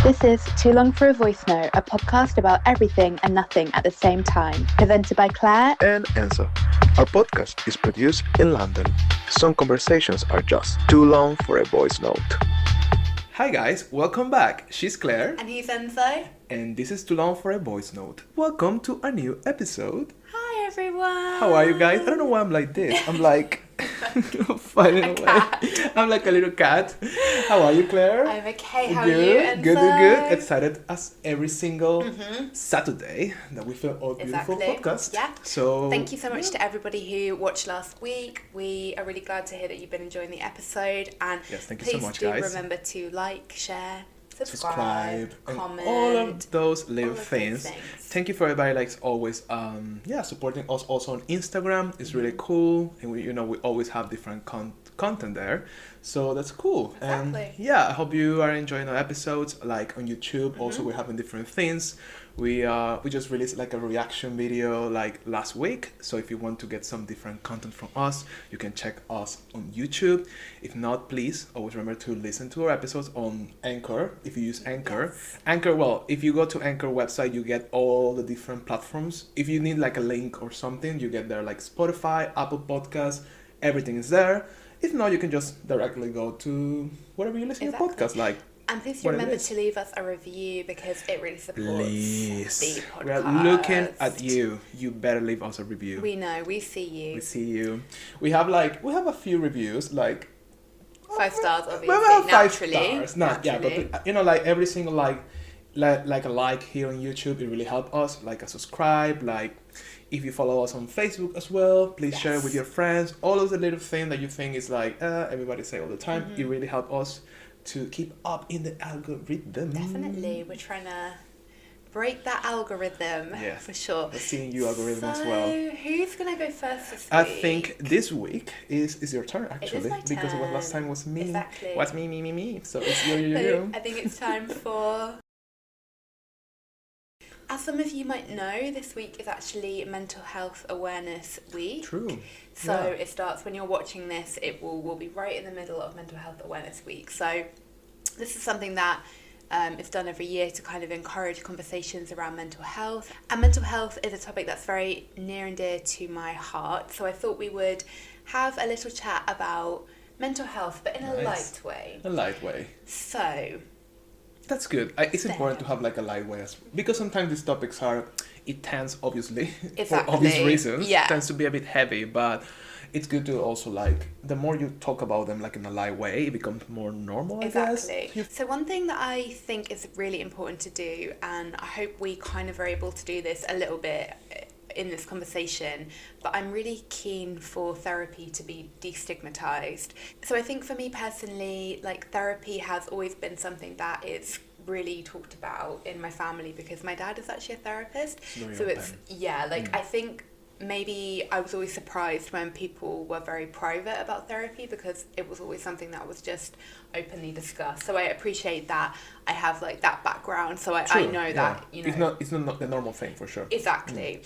This is Too Long for a Voice Note, a podcast about everything and nothing at the same time, presented by Claire and Enzo. Our podcast is produced in London. Some conversations are just too long for a voice note. Hi guys, welcome back. She's Claire. And he's Enzo. And this is Too Long for a Voice Note. Welcome to a new episode. Hi everyone. How are you guys? I don't know why I'm like this. I'm like fighting away. Cat. I'm like a little cat. How are you, Claire? I'm okay. How good, are you, Enzo? Good. Excited as every single Saturday that we film our beautiful podcast. Yeah. So thank you so much to everybody who watched last week. We are really glad to hear that you've been enjoying the episode. And yes, thank you so much, please guys. do remember to like, share, subscribe, comment, and all of those little all of those things. things. Thank you for everybody like always supporting us also on Instagram. It's really cool, and we always have different content there, so that's cool. Exactly. And yeah, I hope you are enjoying our episodes like on YouTube. Also, we're having different things. We just released like a reaction video like last week, so if you want to get some different content from us, you can check us on YouTube. If not, please always remember to listen to our episodes on Anchor. If you use Anchor. Yes. Anchor, well, if you go to Anchor website, you get all the different platforms. If you need like a link or something, you get there like Spotify, Apple Podcasts, everything is there. If not, you can just directly go to wherever you listen to your podcast, like. And please what it remember is. to leave us a review because it really supports Please. the podcast. We are looking at you. You better leave us a review. We know. We see you. We see you. We have a few reviews, like 5 stars, obviously. we have 5 naturally. stars. But like every single like a like here on YouTube, it really helps us. Like a subscribe, like if you follow us on Facebook as well, please share it with your friends. All of the little things that you think is like everybody say all the time. It really helps us to keep up in the algorithm. Definitely. We're trying to break that algorithm. Yes. For sure. The seeing you algorithm as well. So, who's going to go first this week? I think this week is your turn actually. my Because turn. last time was me. Exactly. Was me. So it's you. So, I think it's time for... As some of you might know, this week is actually Mental Health Awareness Week. True. So Yeah. it starts when you're watching this, we'll be right in the middle of Mental Health Awareness Week. So this is something that is done every year to kind of encourage conversations around mental health. And mental health is a topic that's very near and dear to my heart. So I thought we would have a little chat about mental health, but in a light way. A light way. So... That's good. It's important to have like a light way because sometimes these topics it tends obviously Exactly. for obvious reasons. Yeah. Tends to be a bit heavy, but it's good to also like the more you talk about them like in a light way, it becomes more normal. Exactly. I guess. So one thing that I think is really important to do, and I hope we kind of are able to do this a little bit in this conversation, but I'm really keen for therapy to be destigmatized. So I think for me personally, like therapy has always been something that is really talked about in my family because my dad is actually a therapist. So it's I think maybe I was always surprised when people were very private about therapy because it was always something that was just openly discussed. So I appreciate that I have like that background, so I know that it's not the normal thing for sure. Exactly.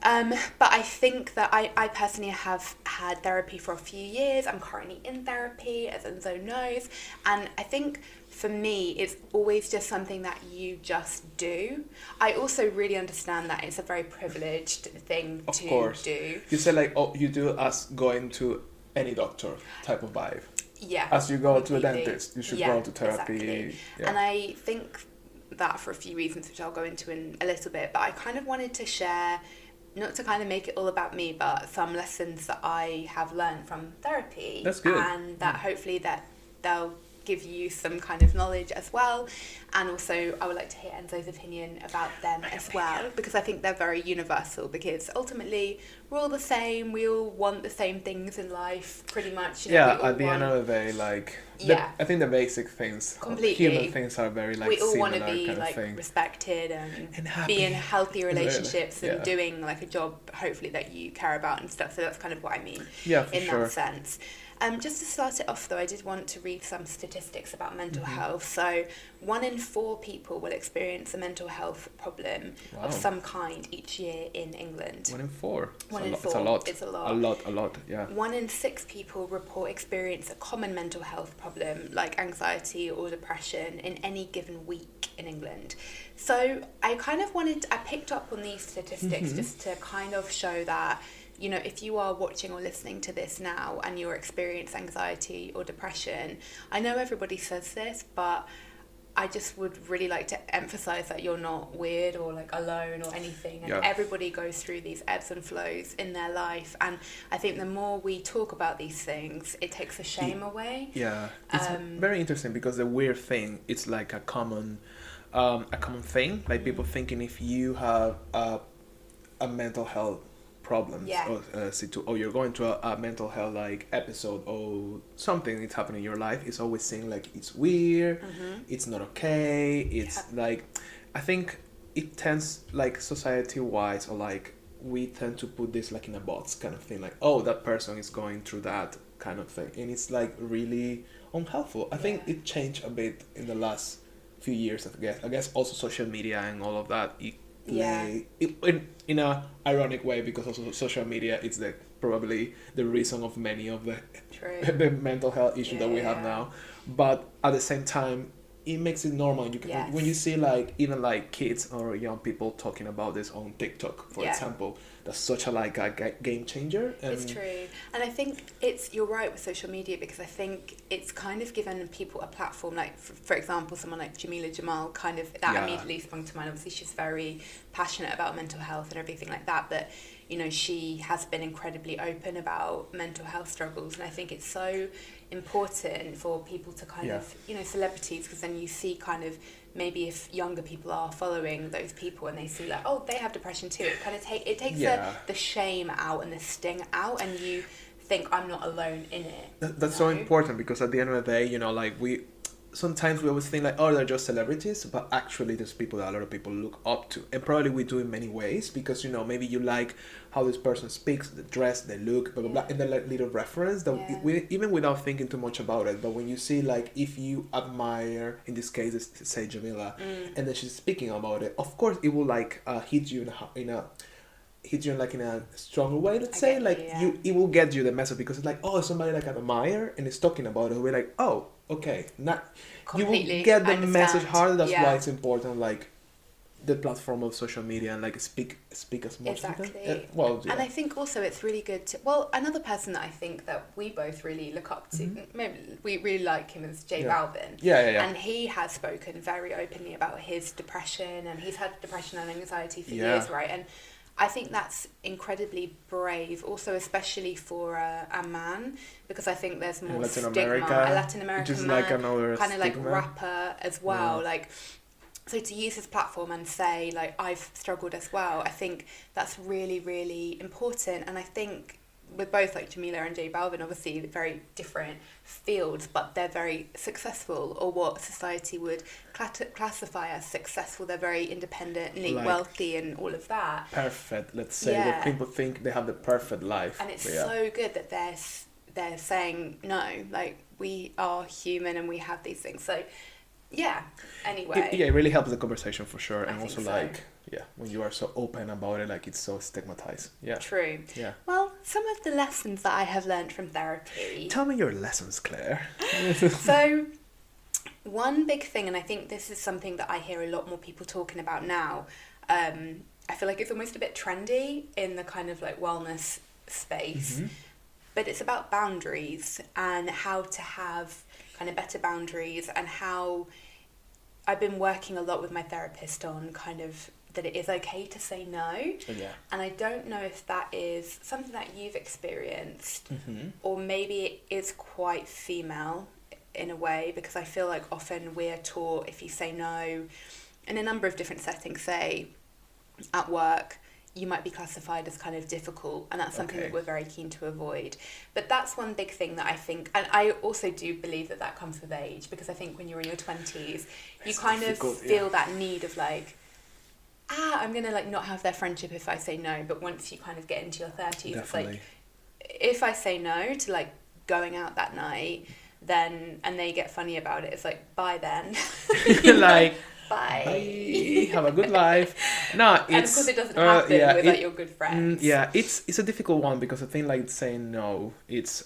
But I think that I personally have had therapy for a few years. I'm currently in therapy, as Enzo knows. And I think for me, it's always just something that you just do. I also really understand that it's a very privileged thing to do. You said like, you do as going to any doctor type of vibe. Yeah. As you go to a completely. dentist, you should go to therapy. Exactly. Yeah. And I think that for a few reasons, which I'll go into in a little bit, but I kind of wanted to share, not to kind of make it all about me, but some lessons that I have learned from therapy. That's good. And that hopefully that they'll give you some kind of knowledge as well. And also I would like to hear Enzo's opinion about them as well, because I think they're very universal, because ultimately we're all the same, we all want the same things in life pretty much. At the end of the day, like I think the basic things, completely human things are very like we all similar want to be kind like of thing. respected and happy. be in healthy relationships Really, and doing like a job hopefully that you care about and stuff. So that's kind of what I mean in sure. that sense. Just to start it off though, I did want to read some statistics about mental health. So 1 in 4 people will experience a mental health problem of some kind each year in England. 1 in 4. It's a lot. A lot, yeah. 1 in 6 people report experience a common mental health problem like anxiety or depression in any given week in England. So I picked up on these statistics just to kind of show that, you know, if you are watching or listening to this now and you're experiencing anxiety or depression, I know everybody says this, but I just would really like to emphasize that you're not weird or like alone or anything, and everybody goes through these ebbs and flows in their life, and I think the more we talk about these things, it takes the shame away. It's very interesting because the weird thing, it's like a common thing, like people thinking if you have a mental health problems or you're going through a mental health like episode or something that's happening in your life, it's always saying like it's weird, it's not okay, it's like, I think it tends like society wise, or like we tend to put this like in a box kind of thing, like, oh, that person is going through that kind of thing, and it's like really unhelpful. I think it changed a bit in the last few years. I guess also social media and all of that, in a ironic way, because also social media is probably the reason of many of the mental health issues that we have now, but at the same time it makes it normal. You can, when you see like even like kids or young people talking about this on TikTok, for example, that's such a game changer. And it's true, and I think you're right with social media, because I think it's kind of given people a platform. Like for example, someone like Jamila Jamal, kind of that immediately sprung to mind. Obviously, she's very passionate about mental health and everything like that, but you know, she has been incredibly open about mental health struggles, and I think it's so important for people to kind of, you know, celebrities, because then you see kind of maybe if younger people are following those people and they see like, oh, they have depression too, it kind of takes the shame out and the sting out, and you think, I'm not alone in it. That's so important, because at the end of the day, you know, like sometimes we always think like, oh, they're just celebrities, but actually there's people that a lot of people look up to, and probably we do in many ways, because, you know, maybe you like how this person speaks, the dress, the look, blah blah blah, and then like little reference that we, even without thinking too much about it, but when you see like, if you admire, in this case say Jamila, and then she's speaking about it, of course it will like hit you in a stronger way, let's say, it will get you the message, because it's like, oh, somebody like I admire and is talking about it, we're like, oh, okay, you will get the message harder. That's why it's important, like the platform of social media, and like speak as much as you can. And I think also it's really good to, another person that I think that we both really look up to, maybe we really like him, is J Balvin. And he has spoken very openly about his depression, and he's had depression and anxiety for years, right? And I think that's incredibly brave, also especially for a man, because I think there's more stigma. A Latin American man, like kind of like rapper as well, like. So to use his platform and say, like, I've struggled as well, I think that's really, really important. And I think with both, like, Jamila and J Balvin, obviously very different fields, but they're very successful, or what society would classify as successful. They're very independently wealthy and all of that. Perfect, let's say, that people think they have the perfect life. And it's so good that they're saying, no, like, we are human and we have these things. So anyway, it really helps the conversation for sure, and also so. like when you are so open about it, like it's so stigmatized. True. Well, some of the lessons that I have learned from therapy. Tell me your lessons, Claire. So one big thing, and I think this is something that I hear a lot more people talking about now, I feel like it's almost a bit trendy in the kind of like wellness space, but it's about boundaries and how to have kind of better boundaries, and how I've been working a lot with my therapist on kind of that it is okay to say no. And I don't know if that is something that you've experienced, or maybe it is quite female in a way, because I feel like often we're taught if you say no in a number of different settings, say at work, you might be classified as kind of difficult, and that's something that we're very keen to avoid. But that's one big thing that I think, and I also do believe that comes with age, because I think when you're in your 20s, you kind of feel that need of like, I'm gonna like not have their friendship if I say no. But once you kind of get into your 30s, it's like, if I say no to like going out that night, then, and they get funny about it, it's like, bye then. Like, bye. Have a good life. No, it's, and of course it doesn't happen with like your good friends. It's a difficult one, because I think like saying no, it's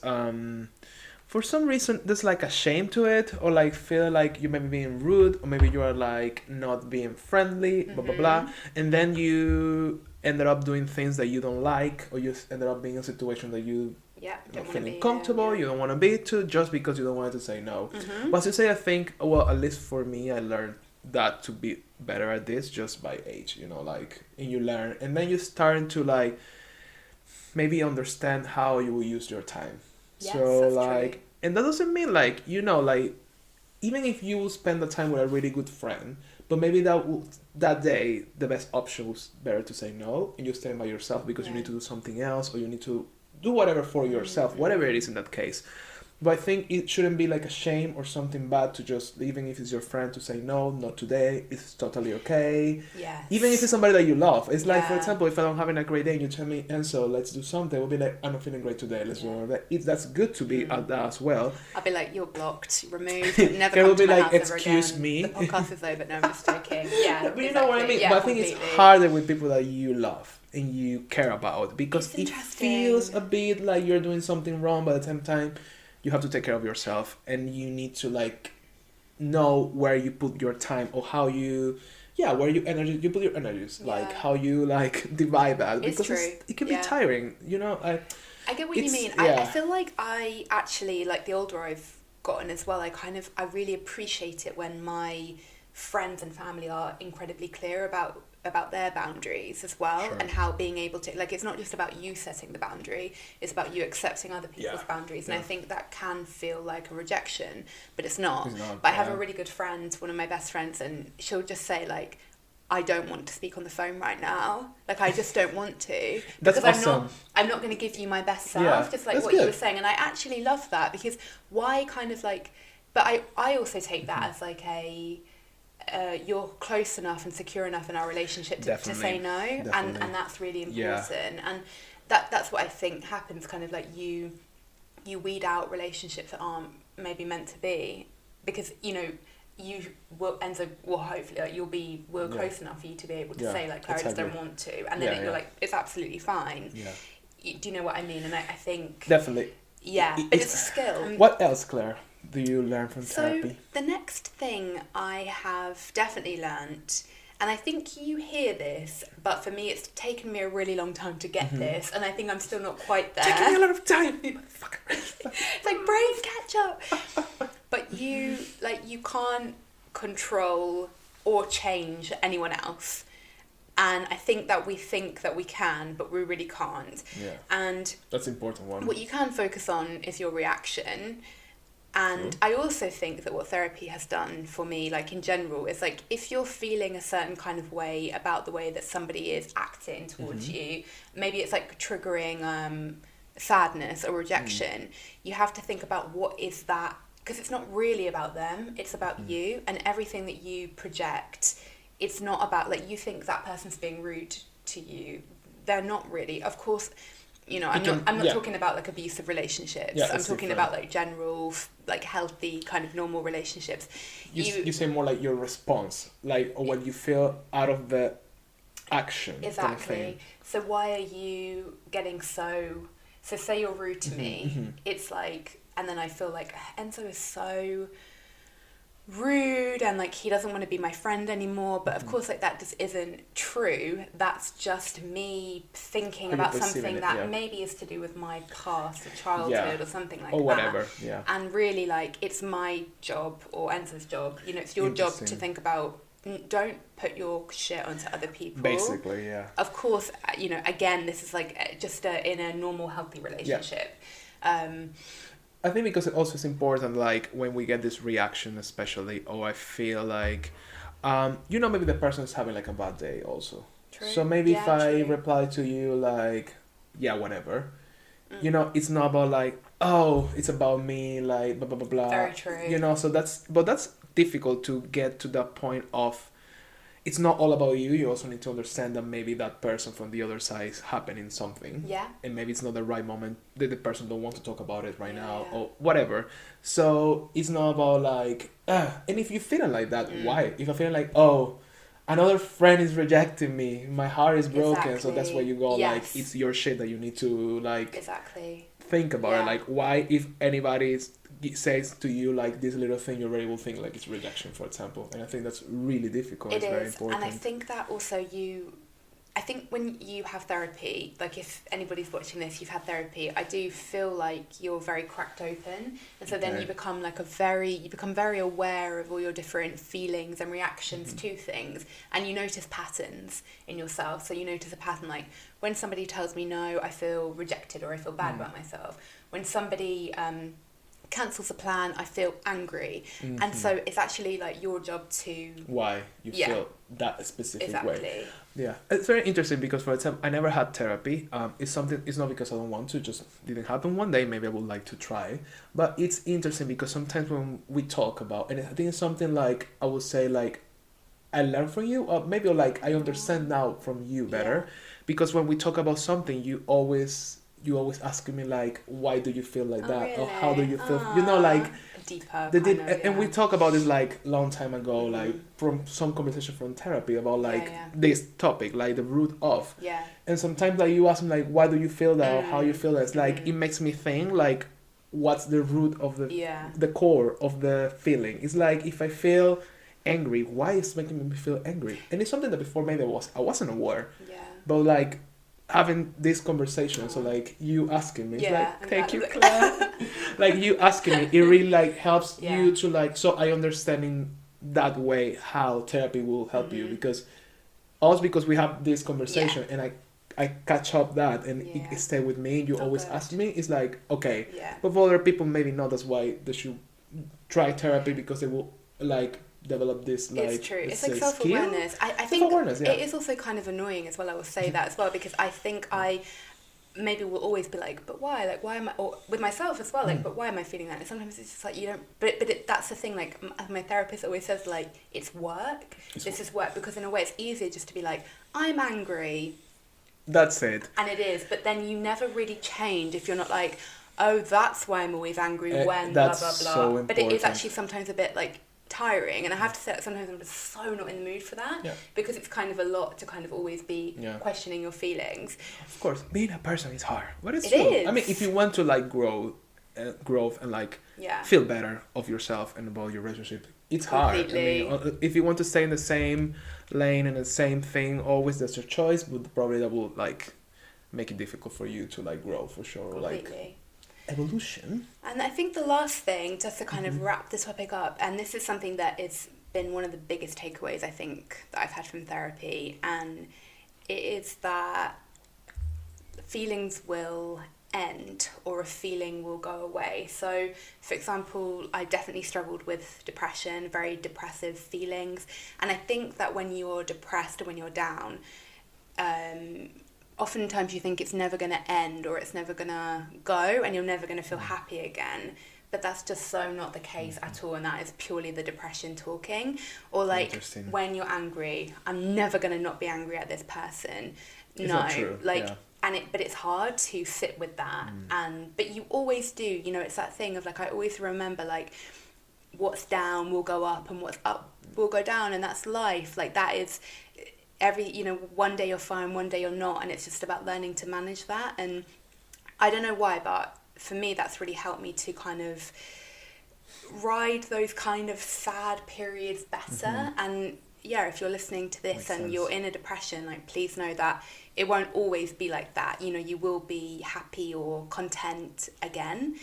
for some reason there's like a shame to it, or like feel like you may be being rude, or maybe you are like not being friendly, blah blah blah, and then you ended up doing things that you don't like, or you ended up being in a situation that you not feeling comfortable, you don't want to be to, just because you don't want to say no. But as you say, I think, well, at least for me, I learned that to be better at this just by age, you know, like, and you learn, and then you start to like maybe understand how you will use your time. Yes, so like true. And that doesn't mean like, you know, like, even if you will spend the time with a really good friend, but maybe that day the best option was better to say no, and you stay by yourself because you need to do something else, or you need to do whatever for yourself, whatever it is in that case. But I think it shouldn't be like a shame or something bad to just, even if it's your friend, to say no, not today. It's totally okay. Yes. Even if it's somebody that you love. It's like, for example, if I'm having a great day and you tell me, Enzo, let's do something, we'll be like, I'm not feeling great today. Let's do that. That's good to be at that as well. I'll be like, you're blocked, removed, never It come will to be my like, house ever excuse again. me. The podcast is over. No, I'm just joking. Yeah, But you know what I mean? Yeah, but I think completely. it's harder with people that you love and you care about, because It's it feels a bit like you're doing something wrong, but at the same time you have to take care of yourself, and you need to like know where you put your time, or how you where you put your energies, like how you like divide that, because it can be tiring, you know. I get what you mean. I feel like I actually, like, the older I've gotten as well, I really appreciate it when my friends and family are incredibly clear about their boundaries as well, and how being able to, like, it's not just about you setting the boundary, it's about you accepting other people's boundaries. And I think that can feel like a rejection, but it's not. But I have a really good friend, one of my best friends, and she'll just say, like, I don't want to speak on the phone right now. Like, I just don't want to. That's because awesome. I'm not going to give you my best self, just like what you were saying. And I actually love that, because why kind of like, but I also take that as like a, you're close enough and secure enough in our relationship to say no. And that's really important. And that's what I think happens, kind of like you weed out relationships that aren't maybe meant to be, because, you know, you will, and so, well, hopefully, like, we're close enough for you to be able to say, like, Claire, I just don't want to, and then you're like, it's absolutely fine. Do you know what I mean? And I think definitely, but it's a skill. What else, Claire, do you learn from therapy? So the next thing I have definitely learnt, and I think you hear this, but for me it's taken me a really long time to get this, and I think I'm still not quite there. Taking me a lot of time. It's like, brain catch up. But you can't control or change anyone else. And I think that we think that we can, but we really can't. Yeah. And that's an important one. What you can focus on is your reaction. And I also think that what therapy has done for me, like, in general, is like, if you're feeling a certain kind of way about the way that somebody is acting towards you, maybe it's like triggering sadness or rejection, you have to think about what is that, because it's not really about them, it's about you, and everything that you project. It's not about, like, you think that person's being rude to you. They're not really. Of course, you know, I'm not talking about, like, abusive relationships. Yeah, I'm talking about, like, general, like, healthy, kind of normal relationships. You say more like your response, like, or what you feel out of the action. Exactly. Kind of, so why are you getting so say you're rude to me, it's like, and then I feel like Enzo is so rude, and like, he doesn't want to be my friend anymore, but of course, like, that just isn't true. That's just me thinking about something that maybe is to do with my past or childhood or something like that, or whatever. And really, like, it's my job, or Enzo's job, you know, it's your job to think about, don't put your shit onto other people, basically. Of course, you know, again, this is like just in a normal, healthy relationship. I think because it also is important, like, when we get this reaction, especially, I feel like, you know, maybe the person is having, like, a bad day also. True. So maybe if I reply to you, like, whatever, you know, it's not about, like, it's about me, like, blah, blah, blah, blah. Very true. You know, so that's difficult to get to that point of, it's not all about you. You also need to understand that maybe that person from the other side is happening something. Yeah. And maybe it's not the right moment, that the person don't want to talk about it right now, or whatever. So it's not about, like, and if you're feeling like that, why? If you're feeling like, another friend is rejecting me, my heart is broken, so that's why you go, like, it's your shit that you need to, like, think about it. Yeah. Like, why, if anybody says to you like this little thing, you already will think like it's rejection, for example. And I think that's really difficult. It It's very is, important. and I think that also I think when you have therapy, like if anybody's watching this, you've had therapy, I do feel like you're very cracked open, and so then Okay. you become very aware of all your different feelings and reactions to things, and you notice patterns in yourself. So you notice a pattern like when somebody tells me no, I feel rejected or I feel bad about myself. When somebody cancels a plan, I feel angry, and so it's actually like your job to Why you Yeah. feel that specific way. exactly. Yeah, it's very interesting because, for example, I never had therapy. It's not because I don't want to, just didn't happen one day. Maybe I would like to try. But it's interesting because sometimes when we talk about, and I think it's something like, I would say like, I learn from you, or maybe like I understand now from you better. Yeah. Because when we talk about something, you always asking me like, why do you feel like Oh, that, or how do really? you feel? You know, like. Deeper They did, kind of, and we yeah. talk about this like long time ago, like from some conversation from therapy about like yeah. this topic, like the root of. Yeah. And sometimes like you ask me like, why do you feel that, or how you feel that? It's like Mm. it makes me think like, what's the root of Yeah. the core of the feeling? It's like if I feel angry, why is it making me feel angry? And it's something that before maybe I wasn't aware, Yeah. but like having this conversation, so like you asking me, it's Yeah, like I'm thank glad you, that- Claire. Like you asking me, it really like helps Yeah. you to like, so I understand in that way how therapy will help you, Mhm. because also because we have this conversation and I catch up that and Yeah. it stay with me. You Oh, always good. ask me. It's like okay, Yeah. but for other people maybe not. That's why they should try therapy, because they will like develop this like It's true. It's let's like say, self-awareness. skill. I think Self-awareness, yeah. it is also kind of annoying as well. I will say that as well, because I think I maybe will always be like, but why? Like, why am I? Or with myself as well, like, but why am I feeling that? And sometimes it's just like you don't. But that's the thing. Like my therapist always says, like it's work. This is work, because in a way it's easier just to be like, I'm angry. That's it. And it is, but then you never really change if you're not like, oh, that's why I'm always angry when blah that's blah blah. so But it is important. actually sometimes a bit like tiring, and I have to say that sometimes I'm just so not in the mood for that, Yeah. because it's kind of a lot to kind of always be Yeah. questioning your feelings. Of course, being a person is hard, but it's It true. is. I mean, if you want to like growth and like Yeah. feel better of yourself and about your relationship, it's hard. Completely. I mean, if you want to stay in the same lane and the same thing always, that's your choice. But probably that will like make it difficult for you to like grow for sure. Like Completely. evolution. And I think the last thing, just to kind of wrap the topic up, and this is something that has been one of the biggest takeaways I think that I've had from therapy, and it is that feelings will end, or a feeling will go away. So, for example, I definitely struggled with depression, very depressive feelings, and I think that when you're depressed or when you're down, oftentimes you think it's never going to end, or it's never going to go, and you're never going to feel happy again. But that's just so not the case at all, and that is purely the depression talking. Or like Interesting. when you're angry, I'm never going to not be angry at this person. It's No, not true, like yeah. but it's hard to sit with that, but you always do. You know, it's that thing of like, I always remember like, what's down will go up, and what's up will go down, and that's life. Like that is one day you're fine, one day you're not, and it's just about learning to manage that. And I don't know why, but for me that's really helped me to kind of ride those kind of sad periods better. And yeah, if you're listening to this Makes and sense. you're in a depression, like please know that it won't always be like that. You know, you will be happy or content again,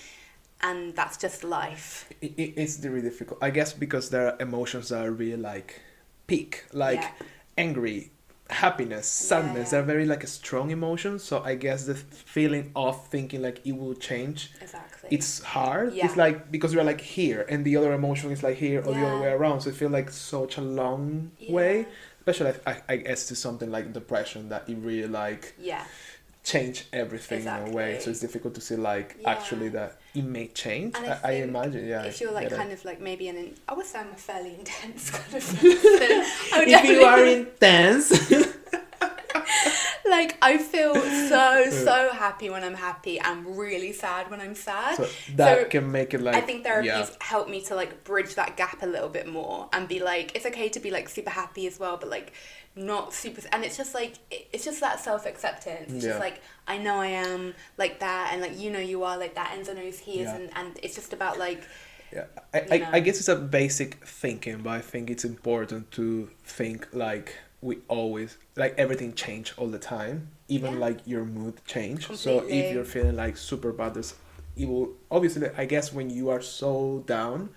and that's just life. It's really difficult, I guess, because there are emotions that are really like peak, like Yeah. angry, happiness, sadness. yeah. They're very like a strong emotions. So I guess the feeling of thinking like it will change, Exactly. it's hard. Yeah. It's like because you're like here and the other emotion is like here, or the other Yeah. way around. So it feels like such a long way. Especially I guess to something like depression, that it really like Yeah. change everything in a way. Exactly. So it's difficult to see like Yeah. actually that it may change. And I think imagine, yeah. if you're like get it. kind of like maybe I would say I'm a fairly intense kind of person. If you are intense. Like I feel so happy when I'm happy and really sad when I'm sad. So that can make it like... I think therapy's helped me to like bridge that gap a little bit more and be like, it's okay to be like super happy as well, but like not super... And it's just like, it's just that self-acceptance. It's just like, I know I am like that, and like, you know you are like that, Enzo knows he is, and it's just about like... Yeah, I guess it's a basic thinking, but I think it's important to think like we always, like everything change all the time, even like your mood change. Completely. So if you're feeling like super bad, it will obviously, I guess when you are so down,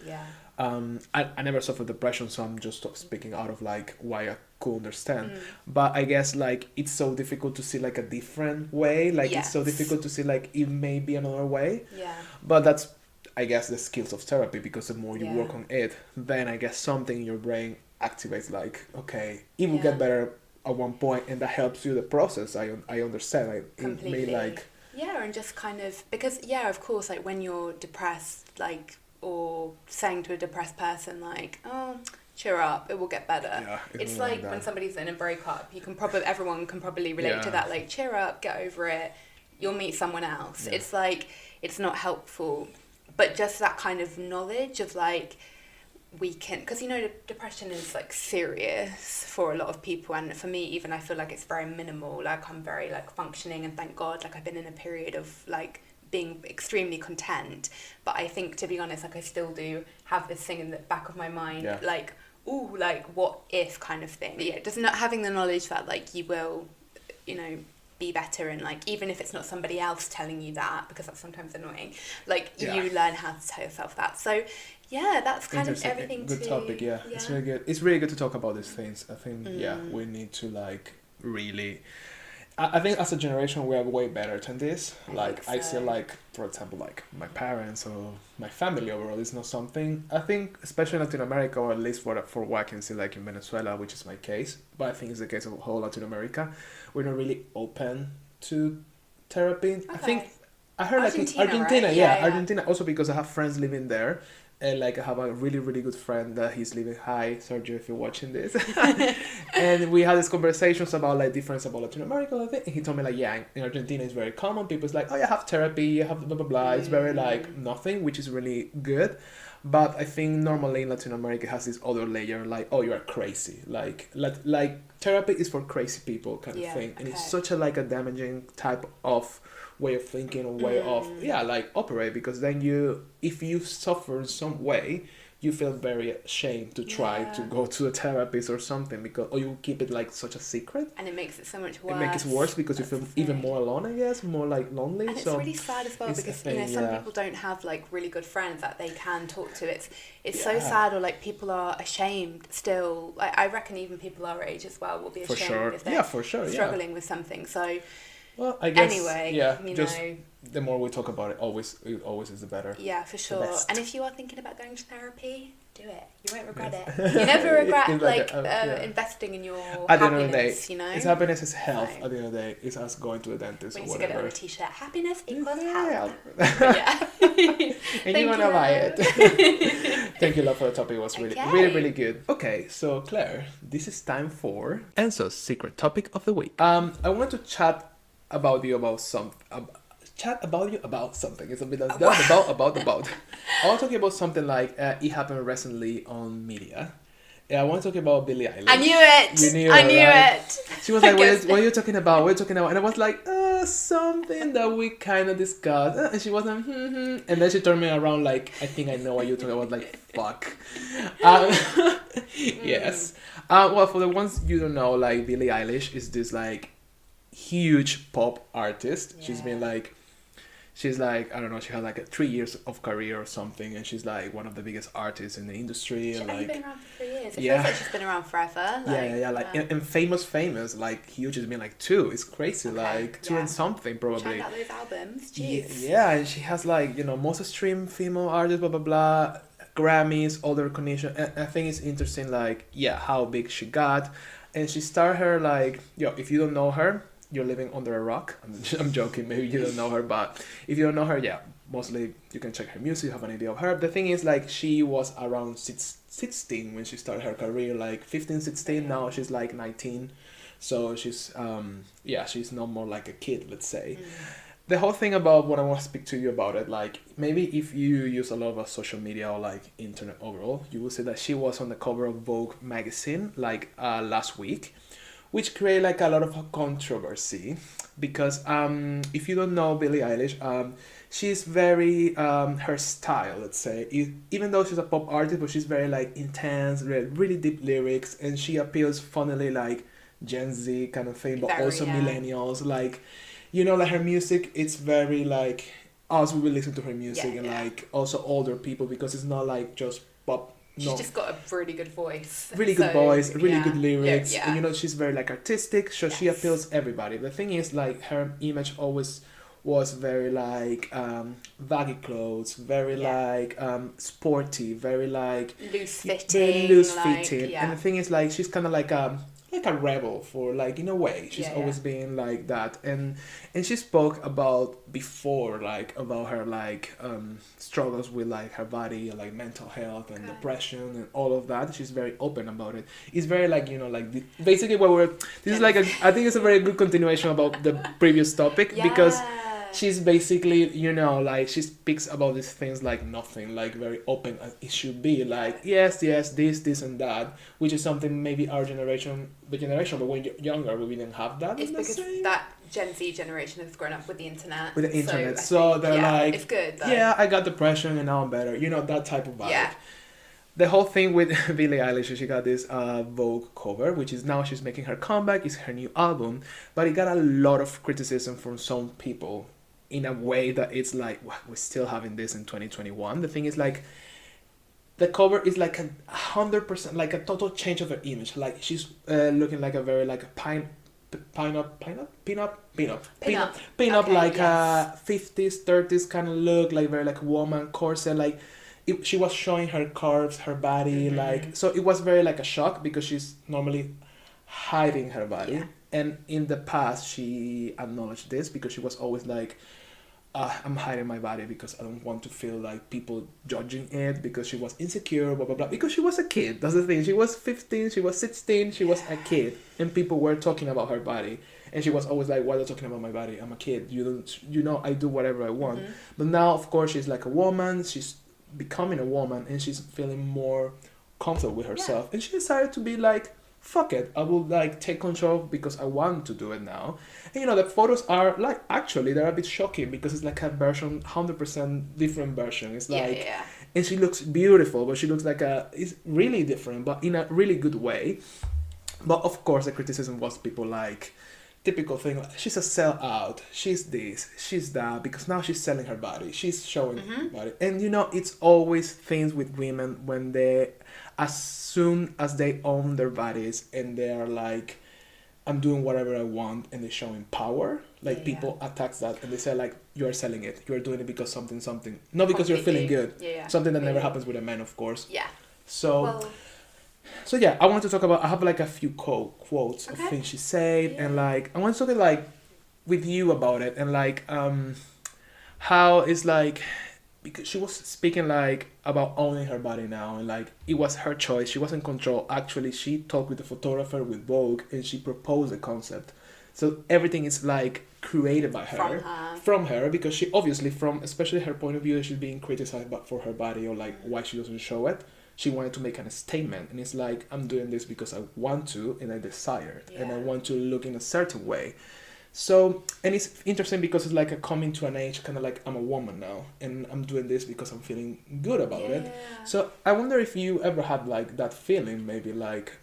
I never suffered depression, so I'm just speaking out of like why I could understand. But I guess like it's so difficult to see like a different way, like it's so difficult to see like it may be another way. But that's, I guess, the skills of therapy, because the more you work on it, then I guess something in your brain activates like, okay, it will get better at one point, and that helps you the process. I understand. It may like... Yeah, and just kind of, because, of course, like when you're depressed, like, or saying to a depressed person like, oh, cheer up, it will get better. Yeah, it's like when somebody's in a breakup, everyone can probably relate to that, like, cheer up, get over it, you'll meet someone else. It's like, it's not helpful. But just that kind of knowledge of like, we can, because you know, depression is like serious for a lot of people, and for me even, I feel like it's very minimal. Like I'm very like functioning, and thank God, like I've been in a period of like being extremely content. But I think, to be honest, like I still do have this thing in the back of my mind, like, ooh, like what if kind of thing. But yeah, just not having the knowledge that like you will, you know, be better, and like even if it's not somebody else telling you that, because that's sometimes annoying, like you learn how to tell yourself that. So yeah, that's kind of everything. Good topic. It's really good. It's really good to talk about these things. I think we need to like really, I think as a generation we are way better than this. I feel like, for example, like my parents or my family overall is not something, I think, especially in Latin America, or at least for what I can see like in Venezuela, which is my case, but I think it's the case of whole Latin America, we're not really open to therapy. Okay. I think I heard Argentina, like in Argentina, right? Argentina, also because I have friends living there. And like I have a really, really good friend that he's living. Hi, Sergio, if you're watching this. And we had these conversations about like difference about Latin America. And he told me like, yeah, in Argentina it's very common. People's like, oh, you have therapy, you have blah, blah, blah. It's very like nothing, which is really good. But I think normally in Latin America it has this other layer like, oh, you are crazy. Like therapy is for crazy people kind of thing. And it's such a like a damaging type of way of thinking, or way of like operate, because then if you suffer in some way, you feel very ashamed to try to go to a therapist or something, because, or you keep it like such a secret, and it makes it so much worse. It makes it worse because you feel even more alone, I guess, more like lonely. And it's really sad as well, because you know, some people don't have like really good friends that they can talk to. It's so sad, or like people are ashamed still. I reckon even people our age as well will be ashamed if they're struggling with something. So well, I guess, anyway, you just know, the more we talk about it, always is the better. Yeah, for sure. And if you are thinking about going to therapy, do it. You won't regret it. You never regret investing in your at the end of the happiness, day, you know? It's happiness is health. At the end of the day, it's us going to a dentist we or need whatever. to get it on a t-shirt. Happiness equals health. And you want to buy it. Thank you, love, for the topic. It was really good. Okay, so Claire, this is time for Enzo's secret topic of the week. I wanted to chat about you about something. It's a bit of about. I want to talk about something like it happened recently on media. I want to talk about Billie Eilish. I knew it. You knew it. She was like, what are you talking about? What are you talking about? And I was like, something that we kind of discussed. And she was like, And then she turned me around like, I think I know what you're talking about. I was like, fuck. Yes. Well, for the ones you don't know, like Billie Eilish is this like huge pop artist. Yeah. She's like, I don't know, she had like 3 years of career or something, and she's like one of the biggest artists in the industry. She's only been around for 3 years. It feels like she's been around forever. And famous, like huge has been like 2. It's crazy, like 2 and something probably. Check out those albums. Jeez. Yeah, and she has like, you know, most streamed female artist, blah blah blah, Grammys, all the recognition. And I think it's interesting, like, how big she got, and she started her like, if you don't know her, you're living under a rock. I'm joking, maybe you don't know her, but if you don't know her, mostly you can check her music, you have an idea of her. The thing is, like, she was around 16 when she started her career, like 15, 16, now she's like 19, So she's she's not more like a kid, let's say. The whole thing about what I want to speak to you about it, like maybe if you use a lot of social media or like internet overall, you will see that she was on the cover of Vogue magazine like last week, which created like a lot of controversy because if you don't know Billie Eilish, she's very her style, let's say, even though she's a pop artist, but she's very like intense, really deep lyrics, and she appeals funnily like Gen Z kind of thing, but Very, also yeah. millennials, like. You know, like her music, it's very like us. We will listen to her music and like also older people because it's not like just pop. She's just got a really good voice. Really good voice, really good lyrics, Yeah. and you know she's very like artistic. So she Yes. appeals everybody. The thing is, like her image always was very like baggy clothes, very like sporty, very like Loose fitting. very loose like, fitting. yeah. And the thing is, like she's kind of like a rebel for like in a way she's Yeah, always been like that, and she spoke about before like about her like struggles with like her body and like mental health and depression and all of that. She's very open about it. It's very like, you know, like basically what we're this is like I think it's a very good continuation about the previous topic because she's basically, you know, like she speaks about these things like nothing, like very open as it should be, like yes, this and that, which is something maybe our generation, but when you're younger we didn't have that. It's because that Gen Z generation has grown up with the internet. With the internet, so so they're like, it's good though. yeah, I got depression and now I'm better, you know, that type of vibe. Yeah. The whole thing with Billie Eilish, she got this Vogue cover, which is now she's making her comeback, it's her new album, but it got a lot of criticism from some people in a way that it's like, wow, we're still having this in 2021. The thing is like, the cover is like 100% like a total change of her image. Like she's looking like a very like a pin-up, Okay, like yes. 50s, 30s kind of look, like very like woman corset, like she was showing her curves, her body, like, so it was very like a shock because she's normally hiding her body. Yeah. And in the past, she acknowledged this because she was always like, I'm hiding my body because I don't want to feel like people judging it, because she was insecure, blah, blah, blah. Because she was a kid. That's the thing. She was 15, she was 16, she was a kid. And people were talking about her body. And she was always like, why are you talking about my body? I'm a kid. You know, I do whatever I want. But now, of course, she's like a woman. She's becoming a woman and she's feeling more comfortable with herself. And she decided to be like, fuck it, I will like take control because I want to do it now. And you know, the photos are like, actually they're a bit shocking because it's like a version, 100% different version. It's like, and she looks beautiful, but she looks like it's really different, but in a really good way. But of course the criticism was people like, typical thing, like, she's a sellout, she's this, she's that, because now she's selling her body, she's showing her body. And you know, it's always things with women when they, as soon as they own their bodies and they are like, I'm doing whatever I want, and they're showing power, like people attack that and they say like, you're selling it, you're doing it because something, not because you're feeling good. Something that never happens with a man, of course. So yeah, I want to talk about, I have like a few quotes of things she said, and like I want to talk like with you about it, and like how it's like, because she was speaking like about owning her body now, and like it was her choice, she was in control. Actually, she talked with the photographer with Vogue and she proposed the concept, so everything is like created by her, from her, because she obviously, from especially her point of view, she's being criticized for her body or like why she doesn't show it. She wanted to make a statement, and it's like, I'm doing this because I want to and I desire it, and I want to look in a certain way. So, and it's interesting because it's like a coming to an age, kind of like, I'm a woman now and I'm doing this because I'm feeling good about it. So I wonder if you ever had like that feeling, maybe like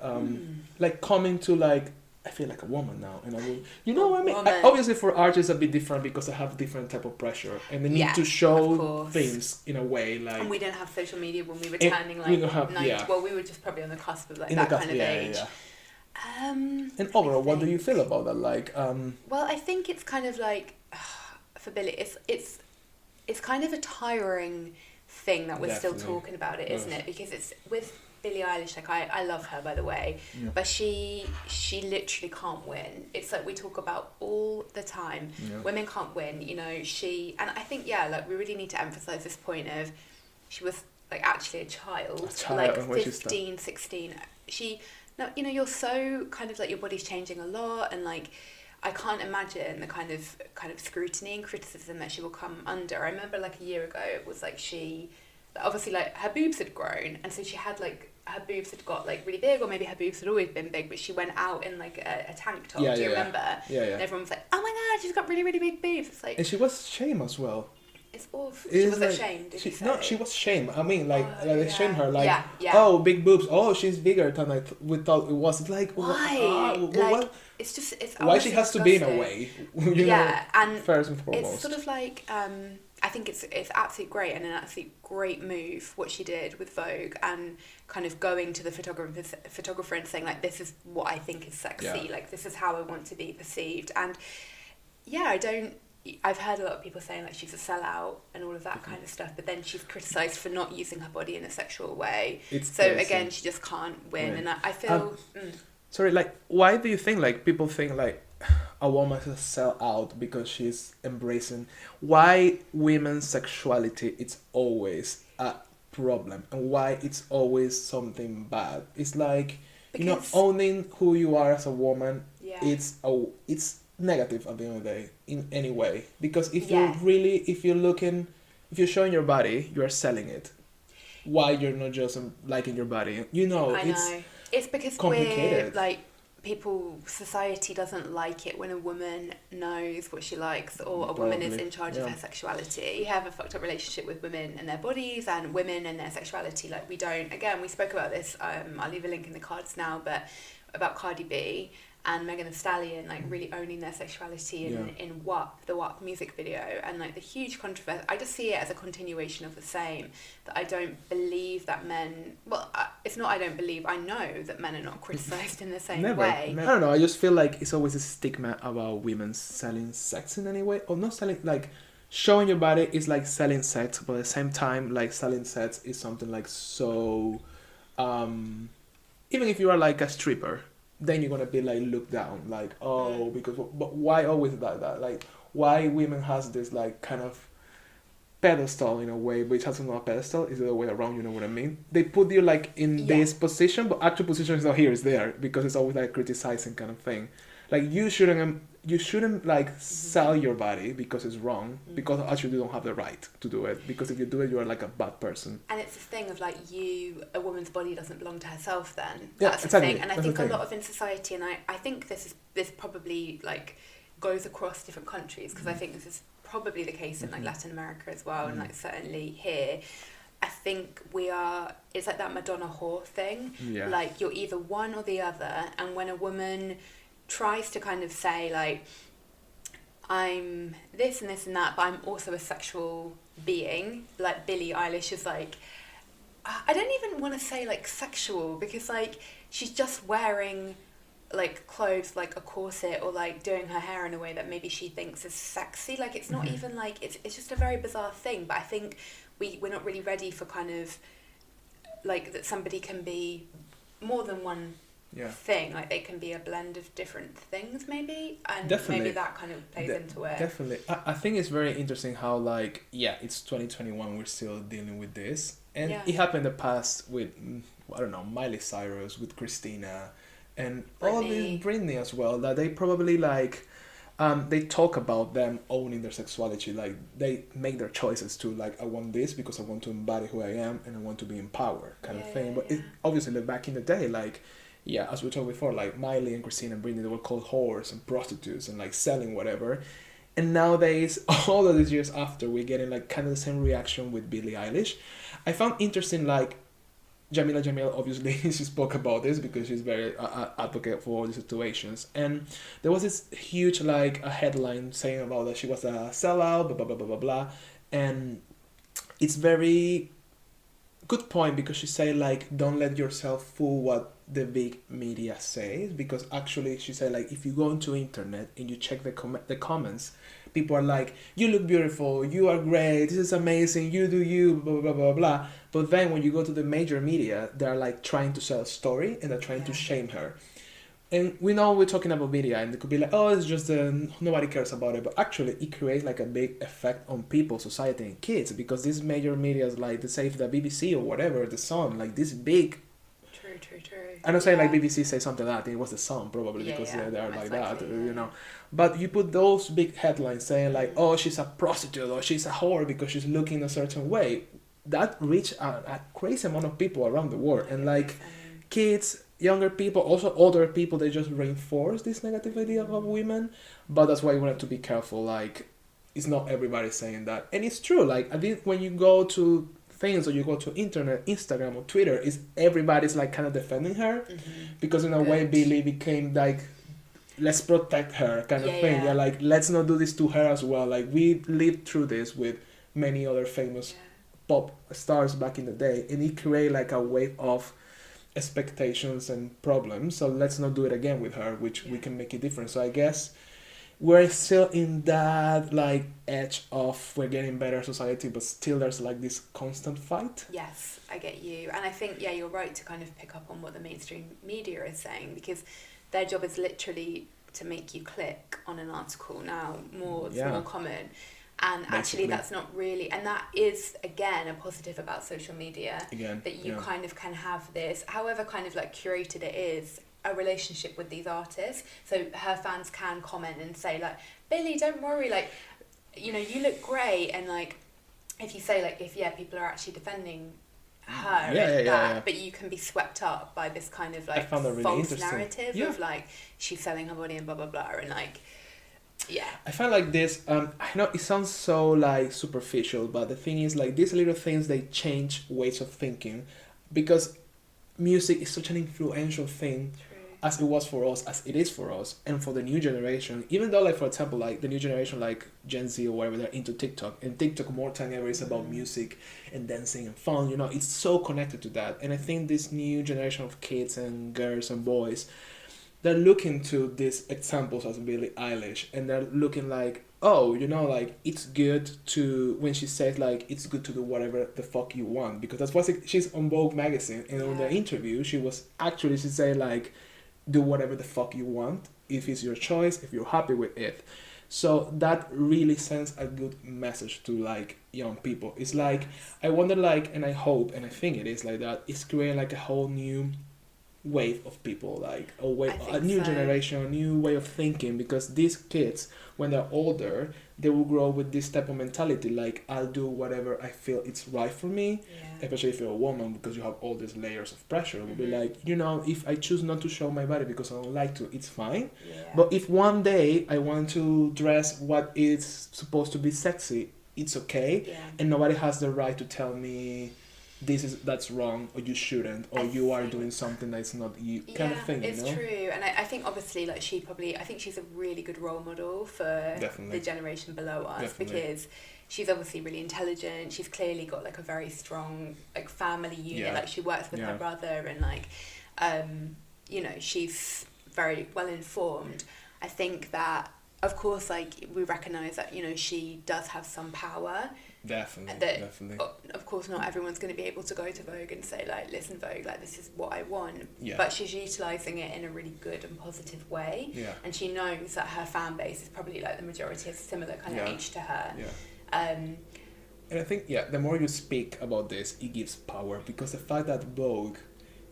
like coming to like, I feel like a woman now, and I will, you know what I mean? Obviously for artists a bit different because they have different type of pressure and they need to show things in a way, like. And we didn't have social media when we were turning like 90. Well, we were just probably on the cusp of like in that kind of age. And overall, what do you feel about that? Like, well, I think it's kind of like, for Billie, it's kind of a tiring thing that we're still talking about it, isn't it? Because it's with Billie Eilish, like I love her, by the way, but she literally can't win. It's like we talk about all the time. Women can't win, you know. And I think like we really need to emphasize this point of, she was like actually a child like 15, 16. She Now, you know, you're so kind of like your body's changing a lot, and like I can't imagine the kind of scrutiny and criticism that she will come under. I remember like a year ago, it was like she obviously like her boobs had grown, and so she had like her boobs had got like really big, or maybe her boobs had always been big, but she went out in like a tank top. Do you remember? Yeah. And everyone was like, "Oh my god, she's got really really big boobs." It's like, And she was shamed as well. it's awful. She was like, ashamed. Did you say? No, she was shamed. I mean, like they shamed her, like, yeah. oh, big boobs. Oh, she's bigger than we thought it was. It's like, why? What? It's just it's Why she has to be in a way? You know, and first and foremost. it's sort of like I think it's absolutely great and an absolutely great move what she did with Vogue, and kind of going to the photographer and saying like, this is what I think is sexy, like this is how I want to be perceived. And I've heard a lot of people saying like she's a sellout and all of that kind of stuff, but then she's criticised for not using her body in a sexual way. Again, she just can't win. And I feel sorry, like, why do you think like people think like a woman is a sellout because she's embracing? Why women's sexuality it's always a problem, and why it's always something bad? It's like, you know, owning who you are as a woman. It's negative at the end of the day in any way, because if you're showing your body, you're selling it. Why you're not just liking your body? You know, it's because complicated. We're like society doesn't like it when a woman knows what she likes, or a woman is in charge of her sexuality. We have a fucked up relationship with women and their bodies, and women and their sexuality. Like we spoke about this, I'll leave a link in the cards now, but about Cardi B and Megan Thee Stallion like really owning their sexuality in WAP, the WAP music video, and like the huge controversy. I just see it as a continuation of the same, that I don't believe that men, it's not I don't believe, I know that men are not criticised in the same way. I don't know, I just feel like it's always a stigma about women selling sex in any way, or not selling, like showing your body is like selling sex, but at the same time like selling sex is something like so even if you are like a stripper, then you're gonna be like looked down, like, oh, because, but why always like that? Like, why women has this like kind of pedestal in a way, but it has not a pedestal, it's the other way around, you know what I mean? They put you like in this position, but actual position is not here, it's there, because it's always like criticizing kind of thing. Like you shouldn't like sell your body because it's wrong, because actually you don't have the right to do it, because if you do it, you are like a bad person. And it's this thing of like a woman's body doesn't belong to herself then. That's the thing. And I think a lot of in society, and I think this probably like goes across different countries, because I think this is probably the case in like Latin America as well, and like certainly here. I think it's like that Madonna whore thing. Yeah. Like you're either one or the other, and when a woman tries to kind of say like, I'm this and this and that, but I'm also a sexual being, like Billie Eilish is like, I don't even want to say like sexual, because like she's just wearing like clothes like a corset, or like doing her hair in a way that maybe she thinks is sexy. Like it's not even like, it's just a very bizarre thing. But I think we're not really ready for kind of like that somebody can be more than one thing, like they can be a blend of different things maybe, and maybe that kind of plays into it. Definitely. I think it's very interesting how like it's 2021, we're still dealing with this, and it happened in the past with I don't know, Miley Cyrus, with Christina, and all this Britney as well, that they probably like they talk about them owning their sexuality, like they make their choices to like, I want this because I want to embody who I am and I want to be empowered kind of thing. But it, obviously like, back in the day, like as we talked before, like Miley and Christina and Britney, they were called whores and prostitutes and like selling whatever. And nowadays, all of these years after, we're getting like kind of the same reaction with Billie Eilish. I found interesting, like Jamila Jamil, obviously, she spoke about this because she's very advocate for all these situations. And there was this huge like a headline saying about that she was a sellout, blah, blah, blah, blah, blah, blah. And it's very good point, because she said like, don't let yourself fool what the big media says, because actually she said like, if you go into internet and you check the comments, people are like, you look beautiful, you are great, this is amazing, you do you, blah, blah, blah, blah. But then when you go to the major media, they're like trying to sell a story and they're trying to shame her. And we know we're talking about media, and it could be like, oh, it's just nobody cares about it. But actually, it creates like a big effect on people, society, and kids, because these major media, like, let's say the BBC or whatever, the Sun, like these big True. I'm not saying like BBC say something like that. It was the Sun probably because they are like that, you know. But you put those big headlines saying like, oh, she's a prostitute or she's a whore because she's looking a certain way. That reached a crazy amount of people around the world, and like kids, younger people, also older people, they just reinforce this negative idea of women. But that's why you want to be careful. Like, it's not everybody saying that, and it's true. Like, I think when you go to things or you go to internet, Instagram or Twitter, is everybody's like kind of defending her because in a way Billie became like, let's protect her kind of thing. Yeah, like let's not do this to her as well. Like we lived through this with many other famous pop stars back in the day, and it created like a wave of expectations and problems. So let's not do it again with her, which we can make it different. So I guess we're still in that like edge of we're getting better society, but still there's like this constant fight. Yes, I get you. And I think, you're right to kind of pick up on what the mainstream media is saying, because their job is literally to make you click on an article now. It's more common. And actually that's not really, and that is again a positive about social media, that you kind of can have this, however kind of like curated it is, a relationship with these artists. So her fans can comment and say like, Billie, don't worry, like, you know, you look great. And like, if you say like, if people are actually defending her, but you can be swept up by this kind of like false narrative of like, she's selling her body and blah blah blah, and like, I find like this, I know it sounds so like superficial, but the thing is like these little things, they change ways of thinking, because music is such an influential thing. As it was for us, as it is for us, and for the new generation. Even though, like, for example, like the new generation, like Gen Z or whatever, they're into TikTok, and TikTok more than ever is about music and dancing and fun. You know, it's so connected to that. And I think this new generation of kids and girls and boys, they're looking to these examples as Billie Eilish, and they're looking like, oh, you know, like it's good to, when she says like it's good to do whatever the fuck you want, because that's what she's on Vogue magazine, and on the interview she said like, do whatever the fuck you want, if it's your choice, if you're happy with it. So that really sends a good message to like young people. It's like, I wonder like, and I hope, and I think it is like that, it's creating like a whole new wave of people, like a new generation, a new way of thinking, because these kids, when they're older, they will grow with this type of mentality, like I'll do whatever I feel it's right for me, especially if you're a woman, because you have all these layers of pressure. It will be like, you know, if I choose not to show my body because I don't like to, it's fine. But if one day I want to dress what is supposed to be sexy, it's okay, and nobody has the right to tell me that's wrong, or you shouldn't, or you are doing something that's not you, kind of thing. It's true. And I think obviously like I think she's a really good role model for the generation below us, because she's obviously really intelligent. She's clearly got like a very strong like family unit, like she works with her brother, and like you know, she's very well informed. I think that of course like we recognise that, you know, she does have some power. Definitely. Of course, not everyone's going to be able to go to Vogue and say like, listen, Vogue, like this is what I want. But she's utilising it in a really good and positive way. And she knows that her fan base is probably like the majority of similar kind of age to her. And I think the more you speak about this, it gives power, because the fact that Vogue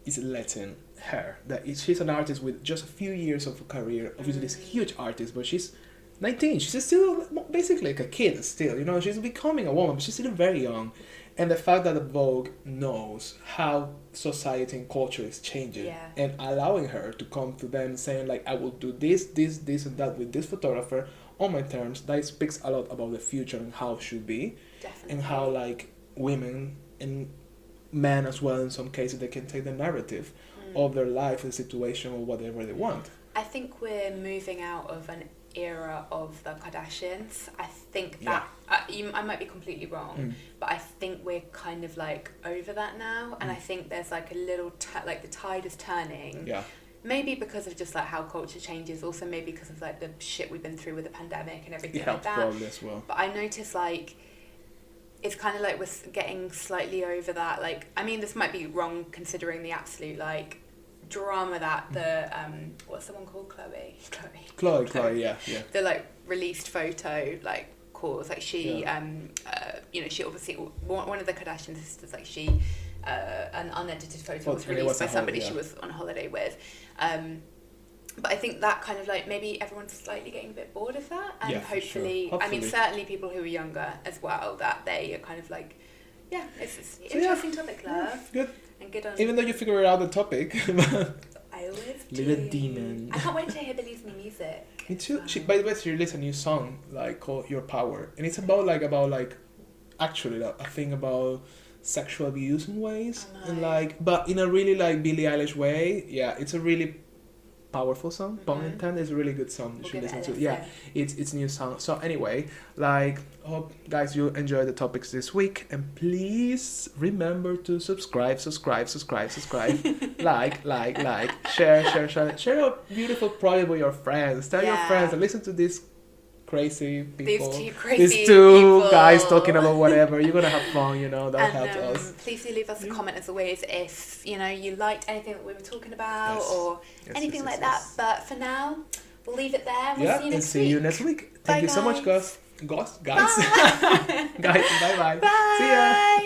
is letting her, she's an artist with just a few years of a career, obviously this huge artist, but she's 19, she's still basically like a kid still, you know, she's becoming a woman, but she's still very young. And the fact that Vogue knows how society and culture is changing, and allowing her to come to them saying like, I will do this and that with this photographer on my terms, that speaks a lot about the future and how it should be. And how like women and men as well, in some cases, they can take the narrative of their life and situation or whatever they want. I think we're moving out of an era of the Kardashians. I think that I might be completely wrong, but I think we're kind of like over that now, and I think there's like a little like the tide is turning. Maybe because of just like how culture changes, also maybe because of like the shit we've been through with the pandemic and everything like that. Probably as well. But I notice like it's kind of like we're getting slightly over that. Like, I mean, this might be wrong considering the absolute like drama that the what's the one called, Chloe, the like released photo like caused, like she you know, she obviously, one of the Kardashian sisters, like she an unedited photo Oh, was and it released was a by somebody holiday, she yeah. was on holiday with. But I think that kind of like maybe everyone's slightly getting a bit bored of that, and Yeah, for sure. hopefully, I mean, Hopefully. certainly people who are younger as well, that they are kind of like, yeah, it's So, interesting topic, love, Good. and good on. Even though you figure out the topic. I always do. Little demon. I can't wait to hear Billie's new music. Me too. By the way, she released a new song like called "Your Power," and it's about actually a thing about sexual abuse in ways, I know. and but in a really like Billie Eilish way. Yeah, it's a really powerful song. Pun intended. It's a really good song. You We'll should give it listen a to. Yeah, listen. it's new song. So anyway, hope guys you enjoy the topics this week, and please remember to subscribe, like, share your beautiful project with your friends. Tell your Yeah. friends and listen to these crazy people. These two crazy These two people. guys talking about whatever. You're gonna have fun, that'll help And us. please do leave us a comment as always if you liked anything that we were talking about Yes. or Yes, anything yes, like yes. that. But for now, we'll leave it there. And we'll Yeah, see you and next see week. you next week. Bye, Thank you so much, guys. guys. Guys. Guys, bye bye. Bye. See ya.